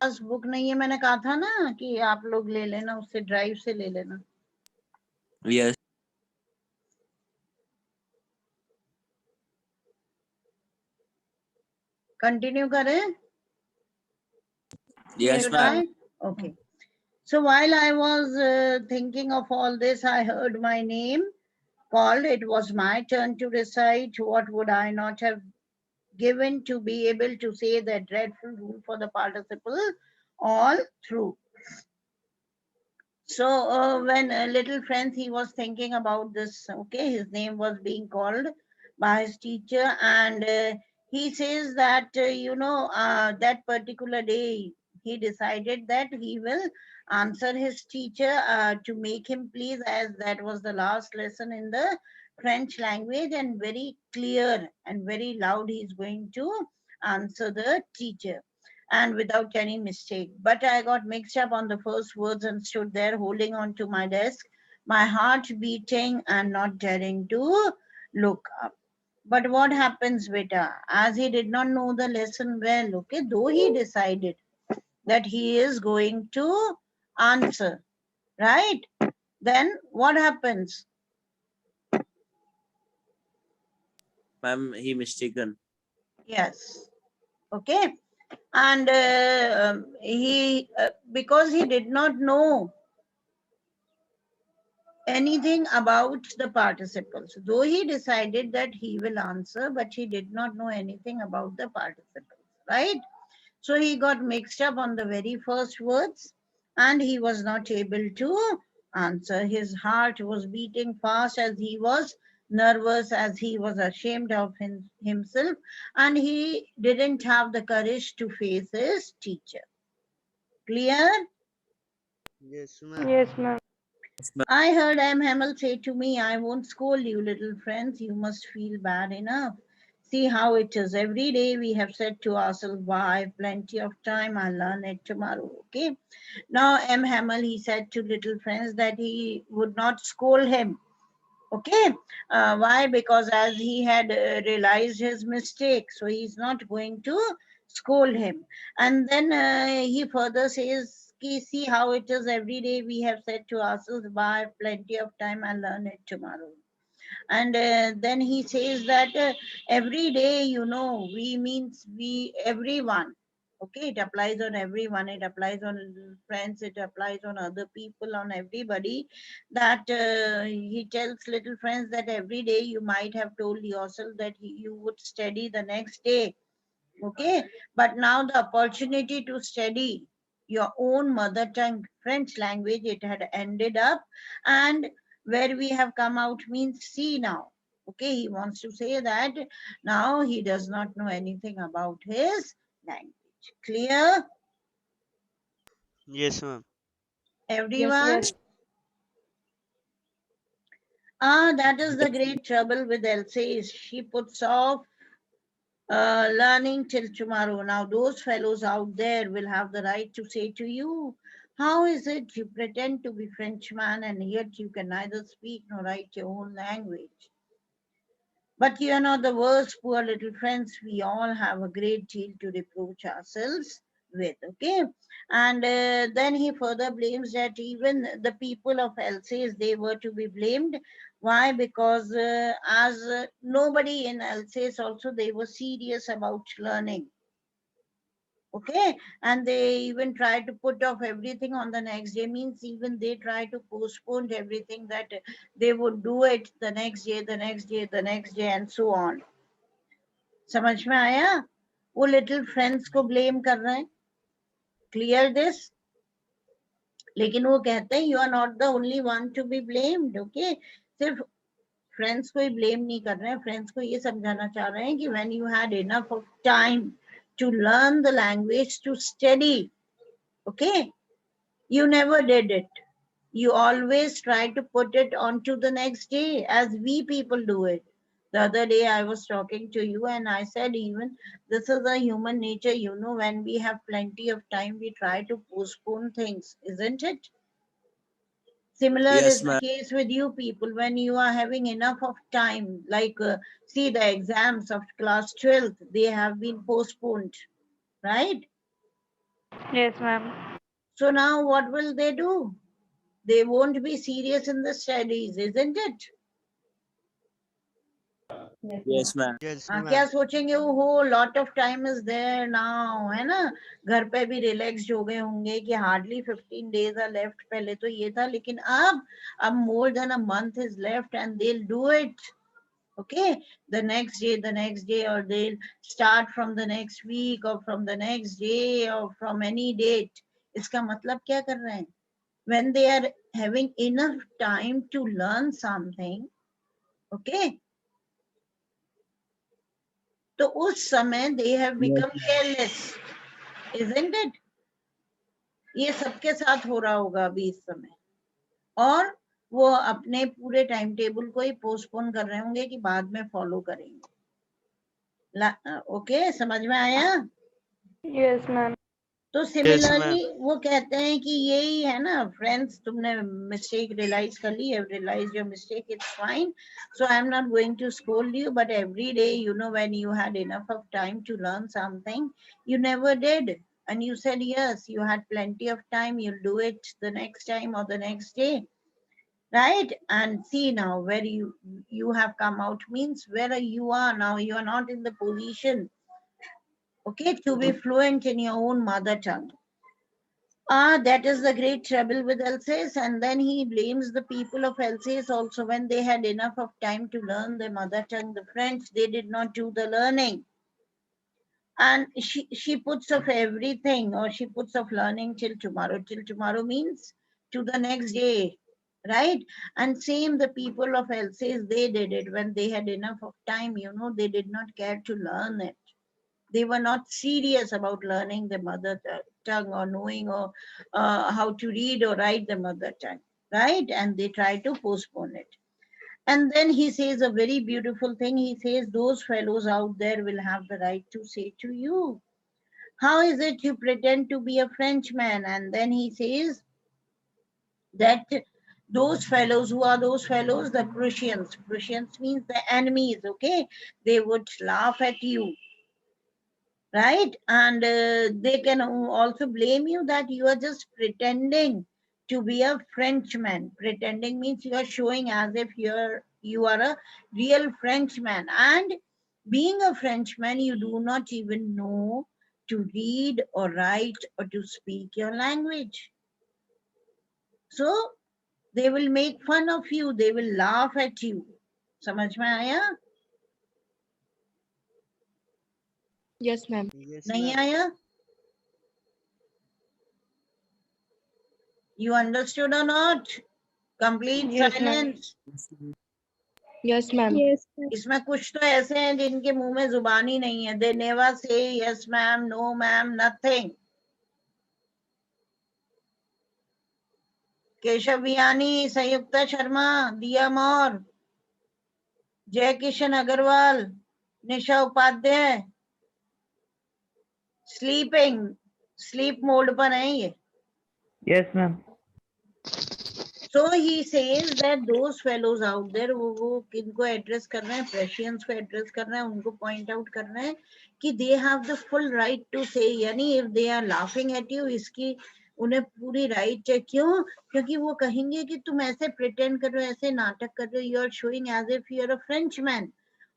पास book नहीं है, मैंने कहा था ना कि आप लोग ले लेना, उससे ड्राइव से ले लेना। Yes. कंटिन्यू करें? Yes, ma'am. Right? Okay. So while I was thinking of all this, I heard my name called. It was my turn to recite. What would I not have given to be able to say that dreadful rule for the participle all through? So when little friends, he was thinking about this. Okay, his name was being called by his teacher, and he says that that particular day he decided that he will answer his teacher to make him please, as that was the last lesson in the French language, and very clear and very loud he is going to answer the teacher, and without any mistake. But I got mixed up on the first words and stood there holding on to my desk, my heart beating and not daring to look up. But what happens, beta? As he did not know the lesson well, okay, though he decided that he is going to answer, right? Then what happens? Ma'am, he mistaken. Yes, okay. And he, because he did not know anything about the participles, though he decided that he will answer, but he did not know anything about the participles, right? So he got mixed up on the very first words and he was not able to answer. His heart was beating fast as he was nervous, as he was ashamed of himself, and he didn't have the courage to face his teacher. Clear? Yes, ma'am. Yes, ma'am. Yes, ma'am. I heard M. Hamel say to me, I won't scold you, little friends. You must feel bad enough. See how it is. Every day we have said to ourselves, why, I've plenty of time, I'll learn it tomorrow. Okay. Now, M. Hamel, he said to little friends that he would not scold him. Okay. Why? Because as he had realized his mistake, so he's not going to scold him. And then he further says, see how it is every day we have said to ourselves, by plenty of time, I'll learn it tomorrow. And then he says that every day, we means we, everyone. Okay, it applies on everyone, it applies on friends, it applies on other people, on everybody. That he tells little friends that every day you might have told yourself that you would study the next day. Okay, but now the opportunity to study your own mother tongue French language, it had ended up, and where we have come out means see now. Okay, he wants to say that now he does not know anything about his language. Clear, Yes, ma'am. Yes, everyone? yes. That is the great trouble with Elsie, is she puts off learning till tomorrow. Now, those fellows out there will have the right to say to you, how is it you pretend to be Frenchman and yet you can neither speak nor write your own language? But you are not the worst, poor little friends. We all have a great deal to reproach ourselves with, okay? And then he further blames that even the people of Alsace, they were to be blamed. Why? Because as nobody in Alsace also, they were serious about learning. Okay, and they even try to put off everything on the next day, means even they try to postpone everything, that they would do it the next day, the next day, the next day, and so on. समझ में आया? वो little friends को blame कर रहे हैं. Clear this? लेकिन वो कहते हैं you are not the only one to be blamed. Okay, सिर्फ friends को ही blame नहीं कर रहे हैं, friends को ये समझाना चाह रहे हैं कि when you had enough of time to learn the language, to study, okay, you never did it. You always try to put it onto the next day, as we people do it. The other day I was talking to you and I said, even this is a human nature, when we have plenty of time, we try to postpone things, isn't it? Similar Yes, is the ma'am. case with you people. When you are having enough of time, like see the exams of class 12th, they have been postponed, right? Yes, ma'am. So now what will they do? They won't be serious in the studies, isn't it? Yes, ma'am. Yes, हाँ, ma'am. क्या सोचेंगे हो lot of time is there now, है ना? घर पे भी relaxed हो गए होंगे कि हार्डली 15 days आर लेफ्ट. पहले तो ये था, लेकिन अब more than a month is left and they will do it. Okay, the next day, or they'll start from the next week, or from the next day, or from any date. इसका मतलब क्या कर रहे हैं? When they are having enough time to learn something, okay, तो उस समय they have Yes, become careless, isn't it? ये सबके साथ हो रहा होगा अभी इस समय. और वो अपने पूरे टाइम टेबल को ही पोस्टपोन कर रहे होंगे कि बाद में फॉलो करेंगे. ओके, समझ में आया? Yes, ma'am. तो Yes, सिमिलरली ma'am. वो कहते हैं कि यही है ना फ्रेंड्स, तुमने मिस्टेक रियलाइज कर ली, have realise your mistake, it's fine. So I am not going to scold you, but every day you know when you had enough of time to learn something, you never did, and you said yes, you had plenty of time, you'll do it the next time or the next day, right? And see now where you have come out, means where you are now. You are not in the position, okay, to be fluent in your own mother tongue. That is the great trouble with Alsace. And then he blames the people of Alsace also. When they had enough of time to learn their mother tongue, the French, they did not do the learning. And she puts off everything, or she puts off learning till tomorrow. Till tomorrow means to the next day, right? And same the people of Alsace, they did it when they had enough of time, you know, they did not care to learn it. They were not serious about learning the mother tongue, or knowing, or how to read or write the mother tongue, right? And they try to postpone it. And then he says a very beautiful thing. He says, those fellows out there will have the right to say to you, how is it you pretend to be a Frenchman? And then he says that those fellows, who are those fellows? The Prussians. Prussians means the enemies, okay? They would laugh at you, right? And they can also blame you that you are just pretending to be a Frenchman. Pretending means you are showing as if you are a real Frenchman. And being a Frenchman, you do not even know to read or write or to speak your language. So they will make fun of you. They will laugh at you. समझ में आया? Yes, ma'am. Yes, नहीं ma'am. आया? You understood or not? Complete Yes, ma'am. silence. Yes, ma'am. Yes, ma'am. इसमें कुछ तो ऐसे हैं जिनके मुंह में जुबान ही नहीं है. They never say yes ma'am, no ma'am, nothing. Keshav Vianney, संयुक्ता शर्मा, दिया मौर, जय किशन अग्रवाल, निशा उपाध्याय, स्लीप मोड पर हैं ये. Yes, ma'am. So he says that those fellows out there, वो किनको एड्रेस कर रहे हैं? प्रेशियंस को एड्रेस कर रहे हैं, उनको पॉइंट आउट कर रहे हैं कि they have the full right to say, यानी if they are laughing at you, इसकी उन्हें पूरी राइट है. क्यों? क्योंकि वो कहेंगे कि तुम ऐसे प्रिटेंड कर रहे हो, ऐसे नाटक कर रहे हो, you are showing as if you are a Frenchman.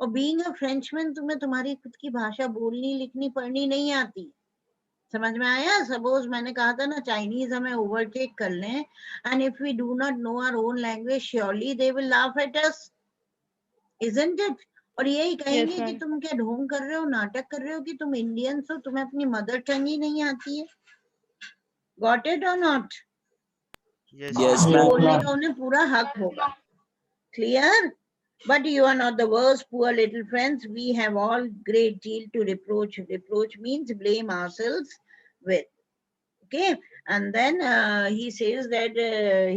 और बीइंग अ फ्रेंचमैन तुम्हें तुम्हारी खुद की भाषा बोलनी, लिखनी, पढ़नी नहीं आती. समझ में आया? सपोज मैंने कहा था ना, चाइनीज हमें ओवरटेक कर लें, and if we do not know our own language, surely they will laugh at us, isn't it? और यही कहेंगे कि ma'am. तुम क्या ढोंग कर रहे हो, नाटक कर रहे हो, कि तुम इंडियंस हो, तुम्हें अपनी मदर टंग ही नहीं आती है. गॉट इट और not? Yes, Yes, ma'am. ma'am. बोलने का उन्हें पूरा हक होगा. Clear? But you are not the worst, poor little friends. We have all great deal to reproach. Reproach means blame ourselves with. Okay, and then he says that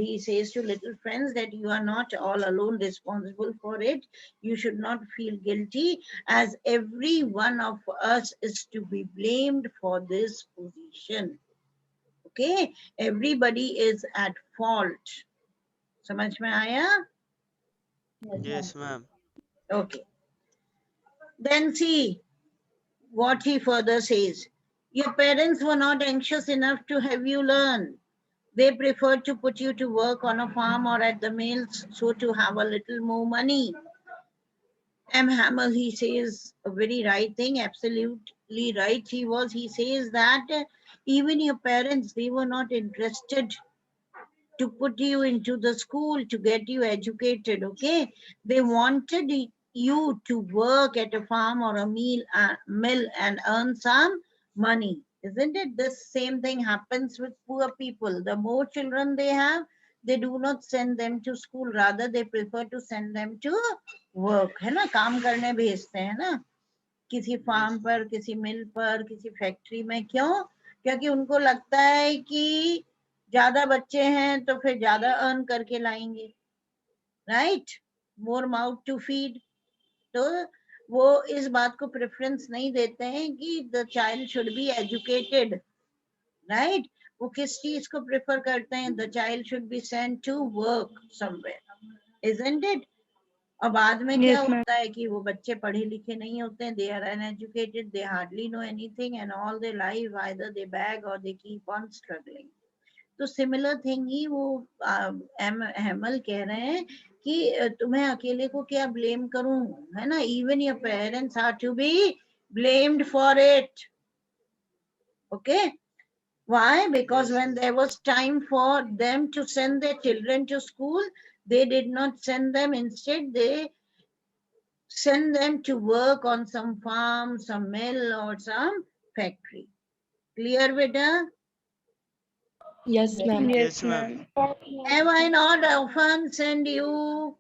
he says to little friends that you are not all alone responsible for it. You should not feel guilty, as every one of us is to be blamed for this position. Okay, everybody is at fault. समझ में आया? Yes, ma'am. Okay. Then see what he further says. Your parents were not anxious enough to have you learn. They preferred to put you to work on a farm or at the mills, so to have a little more money. M. Hamel, he says a very right thing, absolutely right he was. He says that even your parents, they were not interested to put you into the school to get you educated, okay? They wanted you to work at a farm or a mill and earn some money. Isn't it? The same thing happens with poor people. The more children they have, they do not send them to school. Rather, they prefer to send them to work. है ना, काम करने भेजते हैं ना, किसी farm Yes, पर, ma'am. किसी मिल पर, किसी फैक्ट्री में. क्यों? क्योंकि उनको लगता है कि ज्यादा बच्चे हैं तो फिर ज्यादा अर्न करके लाएंगे, right? More mouth to feed. तो वो इस बात को प्रेफरेंस नहीं देते हैं कि the child should be educated, right? वो किस चीज को प्रेफर करते हैं? The child should be sent to work somewhere, isn't it? और बाद में क्या Yes, ma'am. होता है कि वो बच्चे पढ़े लिखे नहीं होते हैं, they are uneducated, they hardly know anything and all their life either they beg और दे कीप ऑन स्ट्रगलिंग. तो सिमिलर थिंग ही वो एम हेमल कह रहे हैं कि तुम्हें अकेले को क्या ब्लेम करूं, है ना? Even your parents are to be blamed for it, okay? Why? Because Yes, when ma'am. there was time for them to send their children to school, they did not send them. Instead, they send them to work on some farm, some mill, or some factory. Clear, beta? Yes, ma'am. Yes, ma'am. Have I not often send you?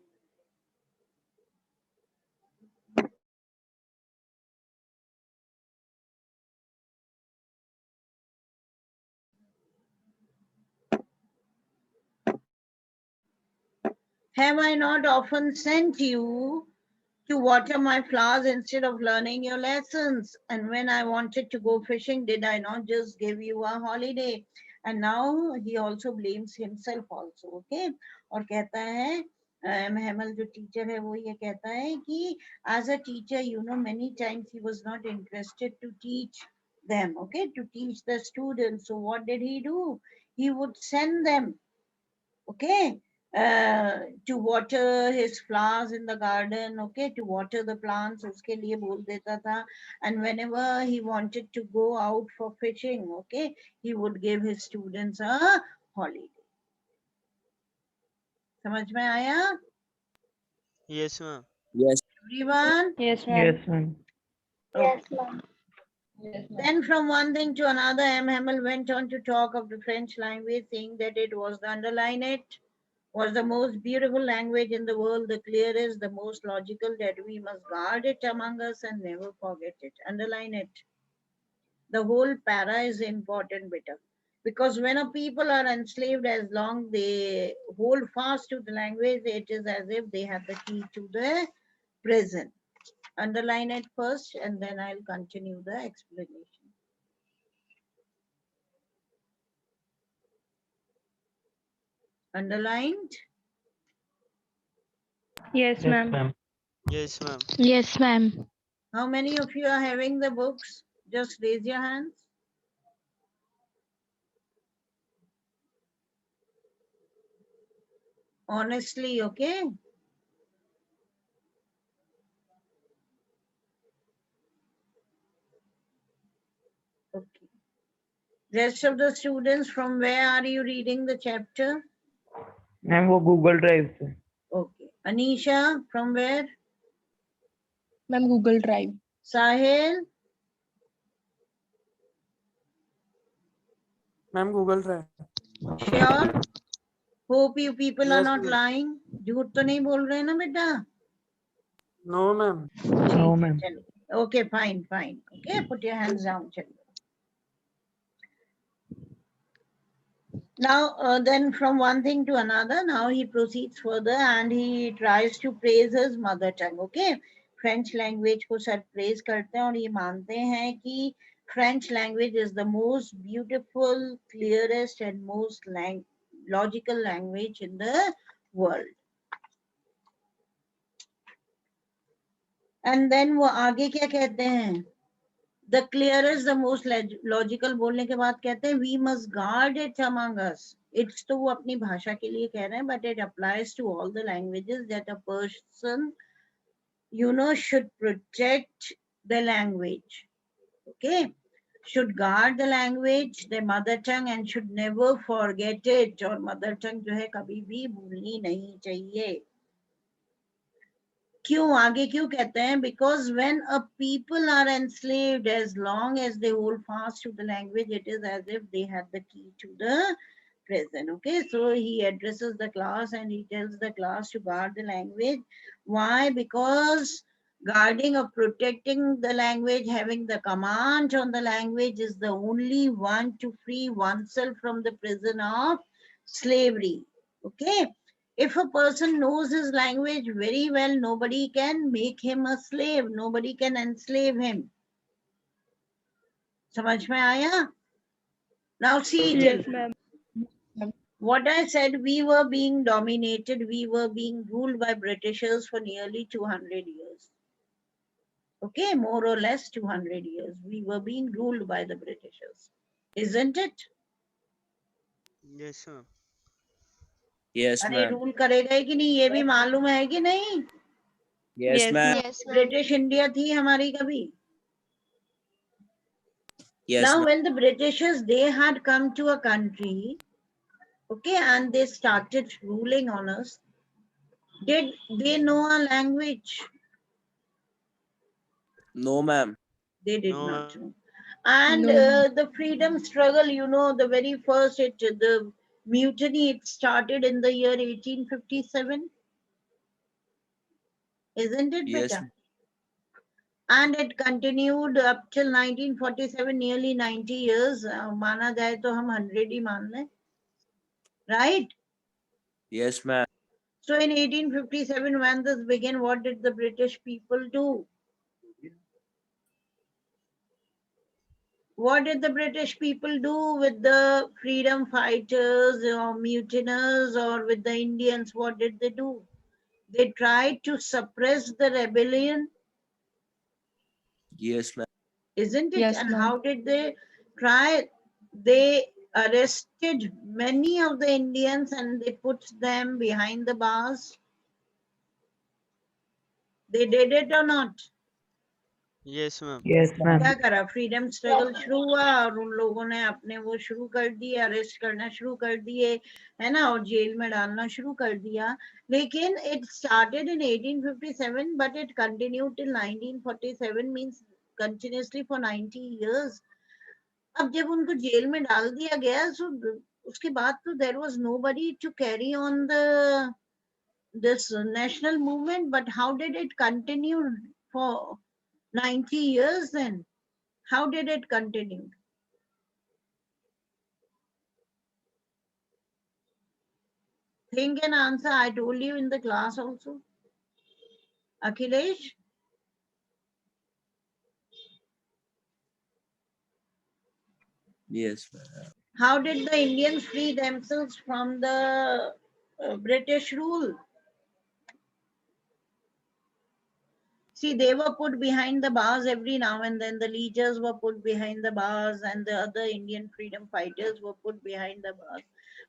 Have I not often sent you to water my flowers instead of learning your lessons? And when I wanted to go fishing, did I not just give you a holiday? And now he also blames himself also, okay? और कहता है, हेमल जो teacher है वो ये कहता है कि as a teacher, you know, many times he was not interested to teach them, okay, to teach the students. So what did he do? He would send them, okay, to water his flowers in the garden, okay, to water the plants, उसके लिए बोल देता था. And whenever he wanted to go out for fishing, okay, he would give his students a holiday. समझ में आया? Yes, ma'am. Yes. Everyone? Yes, ma'am. Yes, ma'am. Okay. Then from one thing to another, M. Hamel went on to talk of the French language, saying that it was the underline it was the most beautiful language in the world, the clearest, the most logical, that we must guard it among us and never forget it. Underline it. The whole para is important, beta. Because when a people are enslaved, as long they hold fast to the language, it is as if they have the key to the prison. Underline it first and then I'll continue the explanation. Underlined? Yes, Yes, ma'am. ma'am. Yes, ma'am. Yes, ma'am. How many of you are having the books? Just raise your hands. Honestly, okay? Okay. Rest of the students, from where are you reading the chapter? Ma'am वो Google drive से. Okay. Anisha, from where? Ma'am, Google Drive. Sahil? Ma'am Google drive. Sure? Hope you people are Yes, not ma'am. lying. झूठ तो नहीं बोल रहे ना बेटा? No ma'am. No, ma'am. चलो. Okay, fine, fine. Okay, put your hands down. चलो. Now, then from one thing to another, now he proceeds further and he tries to praise his mother tongue, okay? French language को सब praise करते हैं और ये मानते हैं कि French language is the most beautiful, clearest and most logical language in the world. And then वो आगे क्या कहते हैं? The clearest, the most logical बोलने के बाद कहते हैं we must guard it among us. It's तो वो अपनी भाषा के लिए कह रहे हैं, but it applies to all the languages that a person, should protect the language. Okay, should guard the language, the mother tongue, and should never forget it. और mother tongue जो है कभी भी भूलनी नहीं चाहिए. क्यों आगे क्यों कहते हैं? Because when a people are enslaved, as long as they hold fast to the language, it is as if they had the key to the prison. Okay, so he addresses the class and he tells the class to guard the language. Why? Because guarding or protecting the language, having the command on the language is the only one to free oneself from the prison of slavery. Okay, if a person knows his language very well, nobody can make him a slave, nobody can enslave him. समझ में आया? Now see, Yes, ma'am. what I said, we were being dominated, we were being ruled by Britishers for nearly 200 years. Okay, more or less 200 years. We were being ruled by the Britishers. Isn't it? Yes, ma'am. Yes, अरे ma'am. Rule करेगा कि नहीं ये भी मालूम है कि नहीं? Yes, Yes, ma'am. Yes, ma'am. British India थी हमारी कभी? Yes, Now ma'am. when the Britishers, they had come to a country, okay, and they started ruling on us, did they know our language? No, ma'am. They did No, not ma'am. know. And No. the freedom struggle, the very first, the mutiny, it started in the year 1857. Isn't it, Yes, beta? And it continued up till 1947, nearly 90 years. माना जाए तो हम 100 ही मान लें. Right? yes, ma'am. So in 1857, when this began, what did the British people do? What did the British people do with the freedom fighters or mutiners or with the Indians? What did they do? They tried to suppress the rebellion, Yes, ma'am. isn't it? Yes, And ma'am. how did they try? They arrested many of the Indians and they put them behind the bars. They did it or not? Yes, ma'am. Yes, ma'am. क्या करा? Freedom struggle शुरू हुआ और उन लोगों ने अपने वो शुरू कर दिए, अरेस्ट करना शुरू कर दिए, है ना, और जेल में डालना शुरू कर दिया. लेकिन it started in 1857 but it continued till 1947, means continuously for 90 years. अब जब उनको जेल में डाल दिया गया, so उसके बाद तो there was nobody to carry on this national movement. But how did it continue for 90 years then? How did it continue? Think and answer. I told you in the class also. Akhilesh? Yes, ma'am. How did the Indians free themselves from the British rule? See, they were put behind the bars every now and then. The leaders were put behind the bars and the other Indian freedom fighters were put behind the bars.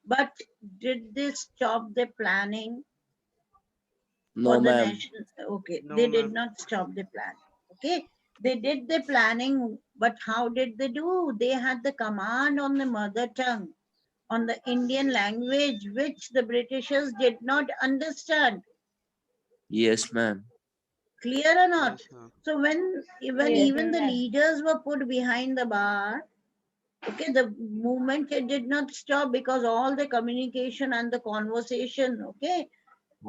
But did this stop the planning No, for the ma'am. national? Okay, No, they did ma'am. not stop the plan. Okay, they did the planning, but how did they do? They had the command on the mother tongue, on the Indian language, which the Britishers did not understand. Yes, ma'am. Clear or not? Yes, ma'am. So when Yes, even the ma'am. leaders were put behind the bar, okay, the movement, it did not stop because all the communication and the conversation, okay,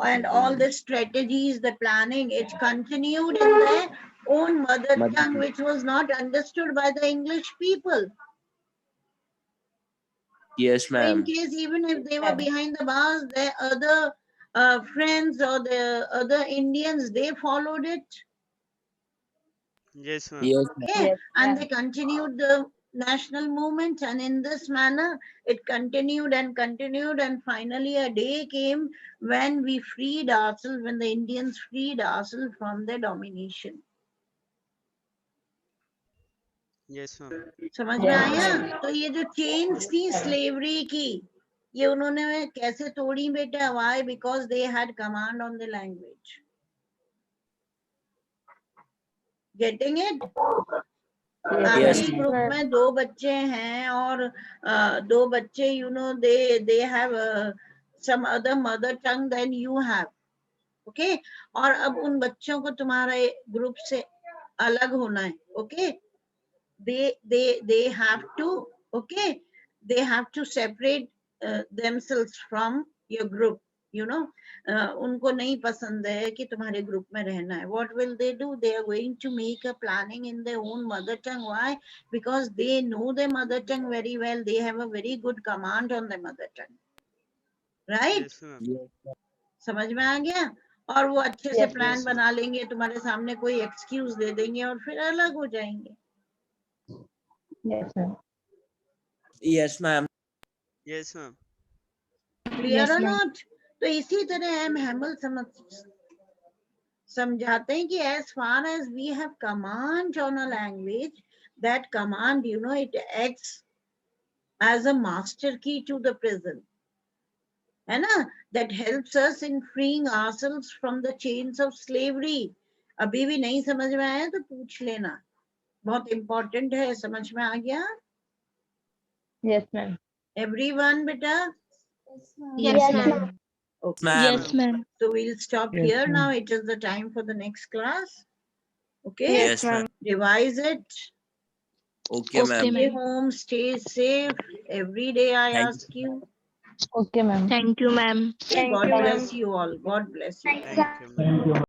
and all the strategies, the planning, it continued in their own mother Mother tongue, tongue. which was not understood by the English people. Yes, So in ma'am. case even if they were behind the bars, their other friends or the other Indians, they followed it. Yes, ma'am. Yes, ma'am. Okay, and they continued the national movement, and in this manner it continued and continued, and finally a day came when we freed ourselves, when the Indians freed ourselves from their domination. Yes, ma'am. समझ में आया? तो ये जो chains थी slavery की, ये उन्होंने कैसे तोड़ी बेटा? Why? Because they had command on the language. Getting it? आपकी Yes, ग्रुप में 2 बच्चे हैं और 2 बच्चे they have some other mother tongue than you have. Okay? और अब उन बच्चों को तुम्हारे ग्रुप से अलग होना है. Okay? They have to, okay, they have to separate themselves from your group, उनको नहीं पसंद है कि तुम्हारे ग्रुप में रहना है. What will they do? They are going to make a planning in their own mother tongue. Why? Because they know their mother tongue very well. They have a very good command on their mother tongue. Right? Yes, ma'am. समझ में आ गया? और वो अच्छे से plan बना लेंगे, तुम्हारे सामने कोई एक्सक्यूज दे देंगे और फिर अलग हो जाएंगे. Yes, ma'am. Yes, ma'am. Yes, ma'am. Clear Yes, और ma'am. नॉट? तो इसी तरह एम हैमल समझाते हैं कि as far as we have command on a language, that command it acts as a master key to the present, है ना? That helps us in freeing ourselves from the chains of slavery. अभी भी नहीं समझ में आया तो पूछ लेना, बहुत इंपॉर्टेंट है. समझ में आ गया Yes, ma'am. एवरीवन बेटा? Yes, ma'am. Okay. Ma'am. Yes, ma'am. So we'll stop Yes, here ma'am. now. It is the time for the next class. Okay. Yes, ma'am. Revise it. Okay, Okay, ma'am. Stay ma'am. home. Stay safe. Every day I Thank ask you. Okay, ma'am. Thank you, ma'am. Okay, God bless you all. God bless you. Thank you, ma'am. Thank you.